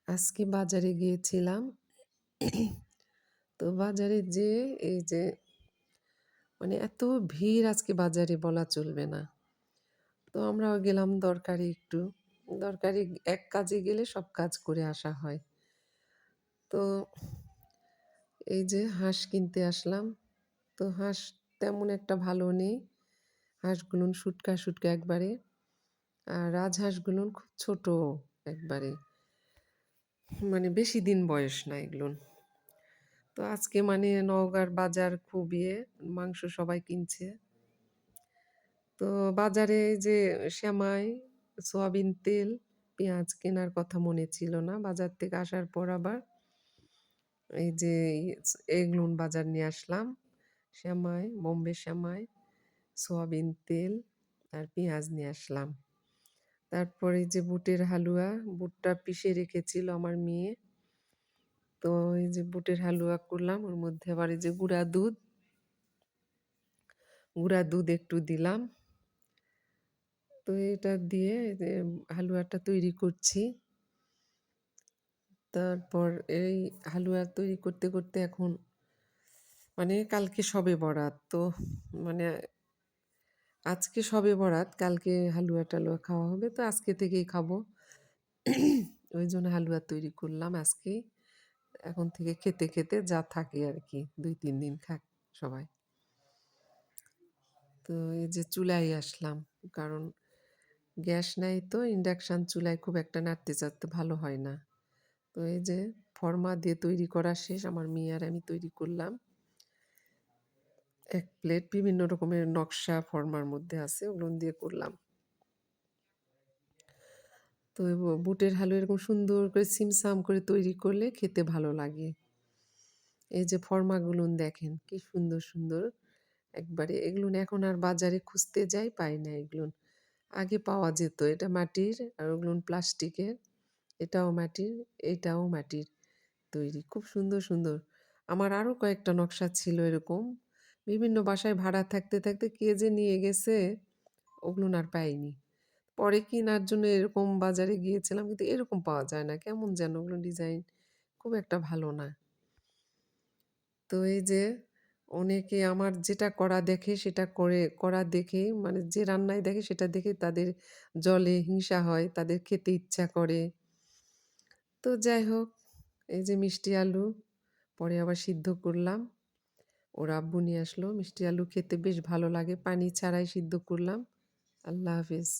আজকে বাজারে গিয়েছিলাম। তো বাজারে যেয়ে এই যে মানে এত ভিড় আজকে বাজারে বলা চলবে না। তো আমরাও গেলাম দরকারি একটু। দরকারি এক কাজে গেলে সব কাজ করে আসা হয়। তো এই যে হাঁস কিনতে আসলাম। তো হাঁস তেমন একটা ভালো নেই। হাঁসগুলোন শুটকা, শুটকা একবারে। আর রাজহাঁসগুলোন খুব ছোট একবারে। মানে বেশি দিন বয়স না এগুলোন। তো আজকে মানে নওগাঁর বাজার খুব মাংস সবাই কিনছে। তো বাজারে এই যে সেমাই, সয়াবিন তেল, পেঁয়াজ কেনার কথা মনে ছিল না। বাজার থেকে আসার পর আবার এই যে এগলুন বাজার নিয়ে আসলাম। সেমাই, বোম্বে সেমাই, সয়াবিন তেল আর পেঁয়াজ নিয়ে আসলাম। তারপরে এই যে বুটের হালুয়া, বুটটা পিষে রেখেছিল আমার মেয়ে। তো এই যে বুটের হালুয়া করলাম। ওর মধ্যে আবার এই যে গুঁড়া দুধ একটু দিলাম। তো এটা দিয়ে যে হালুয়াটা তৈরি করছি। তারপর এই হালুয়া তৈরি করতে, করতে এখন মানে কালকে শবে বরাত। তো মানে আজকে শবে বরাত, কালকে হালুয়া-টালুয়া খাওয়া হবে। তো আজকে থেকেই খাবো। ওইজন্য হালুয়া তৈরি করলাম আজকেই। এখন থেকে খেতে, খেতে যা থাকে আরকি। ২-৩ দিন খাক সবাই। তো এই যে চুলায় আসলাম। কারণ গ্যাস নাই তো ইন্ডাকশান চুলায় খুব একটা নাড়তে-চাড়তে ভালো হয় না। তো এই যে ফর্মা দিয়ে তৈরি করা শেষ। আমার মেয়ে আর আমি তৈরি করলাম। ১ প্লেট বিভিন্ন রকমের নকশা ফর্মার মধ্যে আছে। ওগুলো দিয়ে করলাম। তো বুটের হালুয়া এরকম সুন্দর করে ছিমছাম করে তৈরি করলে খেতে ভালো লাগে। এই যে ফর্মাগুলোন দেখেন কি সুন্দর, সুন্দর। একবারে এগুলোন এখন আর বাজারে খুঁজতে যাই পাই না এগুলোন। আগে পাওয়া যেত। এটা মাটির আর ওগুলোন প্লাস্টিকের। এটাও মাটির, এইটাও মাটির তৈরি। খুব সুন্দর, সুন্দর। আমার আরও কয়েকটা নকশা ছিল এরকম। বিভিন্ন বাসায় ভাড়া থাকতে, থাকতে কে যে নিয়ে গেছে ওগুলোন আর পাইনি। পরে কিনার জন্য এরকম বাজারে গিয়েছিলাম কিন্তু এরকম পাওয়া যায় না। কেমন যেন ওগুলো ডিজাইন খুব একটা ভালো না। তো এই যে অনেকে আমার যেটা করা দেখে সেটা করা দেখেই মানে যে রান্নায় দেখে সেটা দেখে তাদের জ্বলে, হিংসা হয়, তাদের খেতে ইচ্ছা করে। তো যাই হোক এই যে মিষ্টি আলু পরে আবার সিদ্ধ করলাম। ওর আব্বু নিয়ে আসলো। মিষ্টি আলু খেতে বেশ ভালো লাগে। পানি ছাড়াই সিদ্ধ করলাম। আল্লাহ হাফেজ।